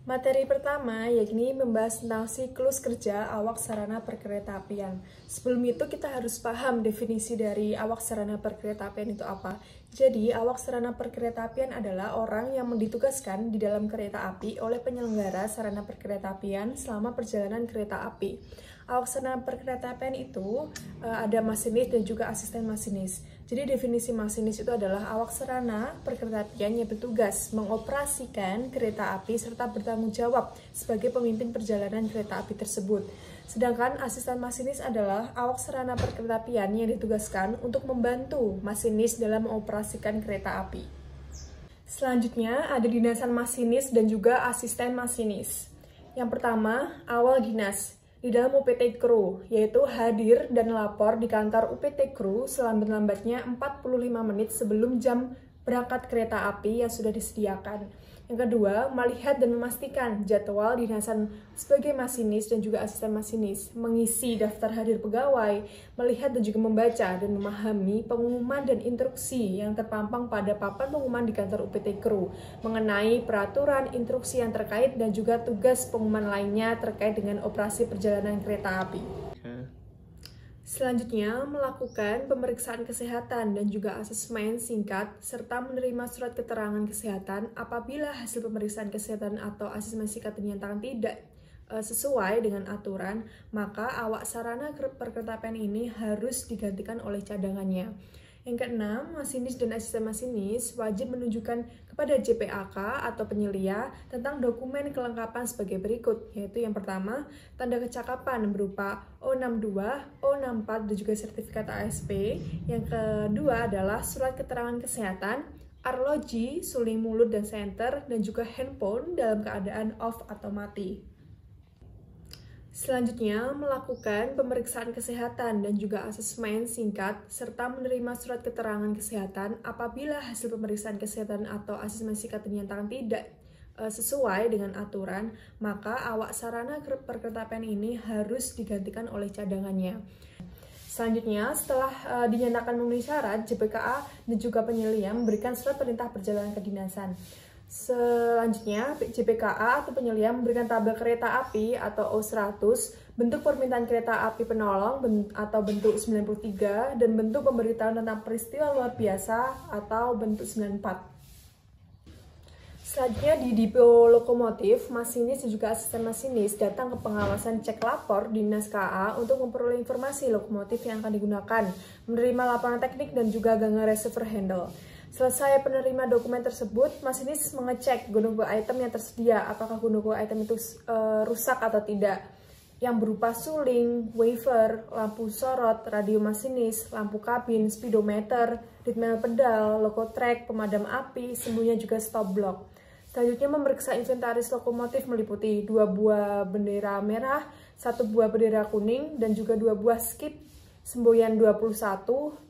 Materi pertama yakni membahas tentang siklus kerja awak sarana perkeretaapian. Sebelum itu kita harus paham definisi dari awak sarana perkeretaapian itu apa. Jadi, awak sarana perkeretaapian adalah orang yang ditugaskan di dalam kereta api oleh penyelenggara sarana perkeretaapian selama perjalanan kereta api. Awak sarana perkeretaapian itu ada masinis dan juga asisten masinis. Jadi definisi masinis itu adalah awak sarana perkeretaapian yang bertugas mengoperasikan kereta api serta bertanggung jawab sebagai pemimpin perjalanan kereta api tersebut. Sedangkan asisten masinis adalah awak sarana perkeretaapian yang ditugaskan untuk membantu masinis dalam mengoperasikan kereta api. Selanjutnya ada dinasan masinis dan juga asisten masinis. Yang pertama, awal dinas. Di dalam UPT Crew, yaitu hadir dan lapor di kantor UPT Crew selambat-lambatnya 45 menit sebelum jam berangkat kereta api yang sudah disediakan. Yang kedua, melihat dan memastikan jadwal dinasan sebagai masinis dan juga asisten masinis, mengisi daftar hadir pegawai, melihat dan juga membaca dan memahami pengumuman dan instruksi yang terpampang pada papan pengumuman di kantor UPT Crew mengenai peraturan, instruksi yang terkait dan juga tugas pengumuman lainnya terkait dengan operasi perjalanan kereta api. Selanjutnya, melakukan pemeriksaan kesehatan dan juga asesmen singkat, serta menerima surat keterangan kesehatan apabila hasil pemeriksaan kesehatan atau asesmen singkat dinyatakan tidak sesuai dengan aturan, maka awak sarana perkeretaapian ini harus digantikan oleh cadangannya. Yang keenam, masinis dan asisten masinis wajib menunjukkan kepada JPAK atau penyelia tentang dokumen kelengkapan sebagai berikut, yaitu yang pertama, tanda kecakapan berupa O62, O64, dan juga sertifikat ASP. Yang kedua adalah surat keterangan kesehatan, arloji, suling mulut dan senter, dan juga handphone dalam keadaan off atau mati. Selanjutnya, melakukan pemeriksaan kesehatan dan juga asesmen singkat, serta menerima surat keterangan kesehatan apabila hasil pemeriksaan kesehatan atau asesmen singkat dinyatakan tidak sesuai dengan aturan, maka awak sarana perkeretaapian ini harus digantikan oleh cadangannya. Selanjutnya, setelah dinyatakan memenuhi syarat, JPKA dan juga penyelia memberikan surat perintah perjalanan kedinasan. Selanjutnya, JPKA atau penyelia memberikan tabel kereta api atau O100, bentuk permintaan kereta api penolong atau bentuk 93, dan bentuk pemberitahuan tentang peristiwa luar biasa atau bentuk 94. Selanjutnya, di depo lokomotif, masinis dan juga asisten masinis datang ke pengawasan cek lapor di Dinas KA untuk memperoleh informasi lokomotif yang akan digunakan, menerima laporan teknik dan juga ganggang receiver handle. Selesai penerima dokumen tersebut, masinis mengecek gunung item yang tersedia, apakah gunung item itu rusak atau tidak, yang berupa suling, wafer, lampu sorot, radio masinis, lampu kabin, speedometer, ritmel pedal, lokotrek, pemadam api, sembunyinya juga stop block. Selanjutnya memeriksa inventaris lokomotif meliputi 2 buah bendera merah, 1 buah bendera kuning, dan juga 2 buah skip semboyan 21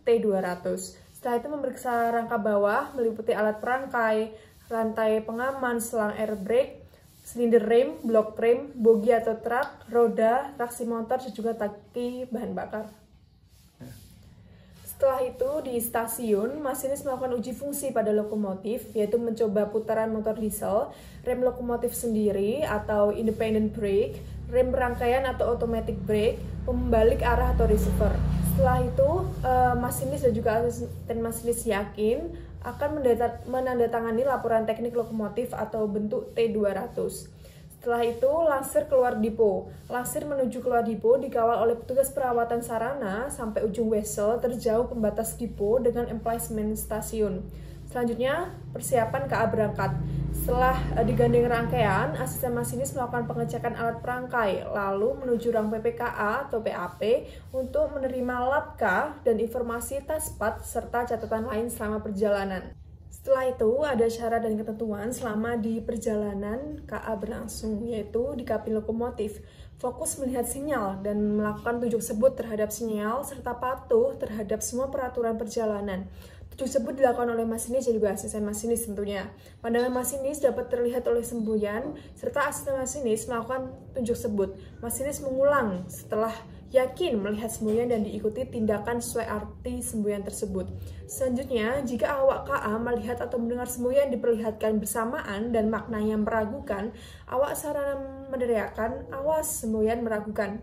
T200. Setelah itu memeriksa rangka bawah meliputi alat perangkai, rantai pengaman, selang air brake, silinder rem, blok rem, bogi atau truk, roda, traksi motor, dan juga tangki bahan bakar. Setelah itu di stasiun, masinis melakukan uji fungsi pada lokomotif, yaitu mencoba putaran motor diesel, rem lokomotif sendiri atau independent brake, rem rangkaian atau automatic brake, pembalik arah atau receiver. Setelah itu, masinis dan juga asisten masinis yakin akan menandatangani laporan teknik lokomotif atau bentuk T200. Setelah itu, lansir keluar depo. Lansir menuju keluar depo dikawal oleh petugas perawatan sarana sampai ujung wesel terjauh pembatas depo dengan emplacement stasiun. Selanjutnya, persiapan KA berangkat. Setelah digandeng rangkaian, asisten masinis melakukan pengecekan alat perangkai, lalu menuju ruang PPKA atau PAP untuk menerima lapka dan informasi taspat serta catatan lain selama perjalanan. Setelah itu, ada syarat dan ketentuan selama di perjalanan KA berlangsung, yaitu di kabin lokomotif. Fokus melihat sinyal dan melakukan tunjuk sebut terhadap sinyal, serta patuh terhadap semua peraturan perjalanan. Tunjuk sebut dilakukan oleh masinis dan juga asisten masinis tentunya. Pandangan masinis dapat terlihat oleh semboyan, serta asisten masinis melakukan tunjuk sebut. Masinis mengulang setelah yakin melihat semboyan dan diikuti tindakan sesuai arti semboyan tersebut. Selanjutnya, jika awak KA melihat atau mendengar semboyan diperlihatkan bersamaan dan maknanya meragukan, awak sarana meneriakkan, awas semboyan meragukan.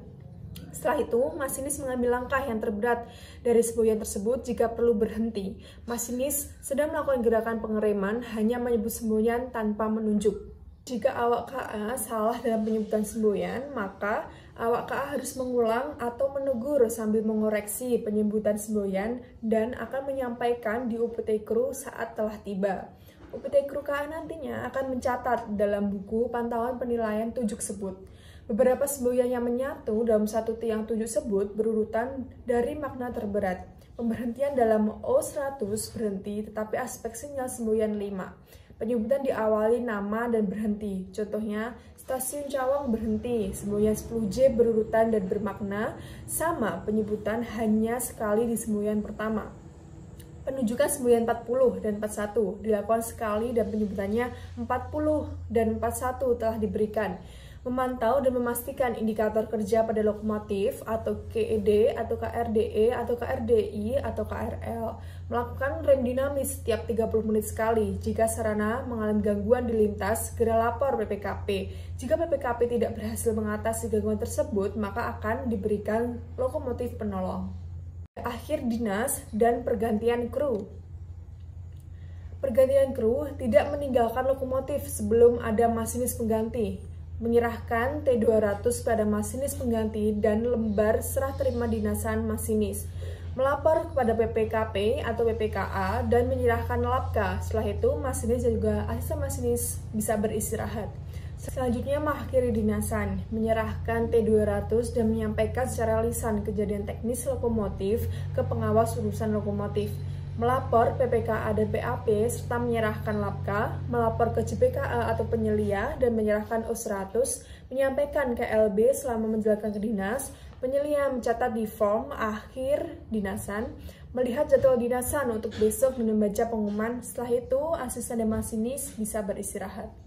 Setelah itu, masinis mengambil langkah yang terberat dari semboyan tersebut jika perlu berhenti. Masinis sedang melakukan gerakan pengereman, hanya menyebut semboyan tanpa menunjuk. Jika awak KA salah dalam penyebutan semboyan, maka awak KA harus mengulang atau menegur sambil mengoreksi penyebutan semboyan dan akan menyampaikan di UPT Kru saat telah tiba. UPT Kru KA nantinya akan mencatat dalam buku pantauan penilaian tujuk sebut. Beberapa semboyan yang menyatu dalam satu tiang tujuk sebut berurutan dari makna terberat. Pemberhentian dalam O100 berhenti, tetapi aspek sinyal semboyan 5. Penyebutan diawali nama dan berhenti. Contohnya, stasiun Cawang berhenti, semboyan 10J berurutan dan bermakna, sama penyebutan hanya sekali di semboyan pertama. Penunjukan semboyan 40 dan 41 dilakukan sekali dan penyebutannya 40 dan 41 telah diberikan. Memantau dan memastikan indikator kerja pada lokomotif atau KED atau KRDE atau KRDI atau KRL. Melakukan rem dinamis setiap 30 menit sekali. Jika sarana mengalami gangguan di lintas, segera lapor PPKP. Jika PPKP tidak berhasil mengatasi gangguan tersebut, maka akan diberikan lokomotif penolong. Akhir dinas dan pergantian kru. Pergantian kru tidak meninggalkan lokomotif sebelum ada masinis pengganti. Menyerahkan T200 pada masinis pengganti dan lembar serah terima dinasan masinis. Melapor kepada PPKP atau PPKA dan menyerahkan lapka. Setelah itu, masinis dan juga asisten masinis bisa beristirahat. Selanjutnya, mengakhiri dinasan, menyerahkan T200 dan menyampaikan secara lisan kejadian teknis lokomotif ke pengawas urusan lokomotif. Melapor PPKA dan PAP serta menyerahkan lapka, melapor ke JPKA atau penyelia dan menyerahkan O100, menyampaikan ke LB selama menjalankan ke dinas, penyelia mencatat di form akhir dinasan, melihat jadwal dinasan untuk besok dan membaca pengumuman. Setelah itu, asisten dan masinis bisa beristirahat.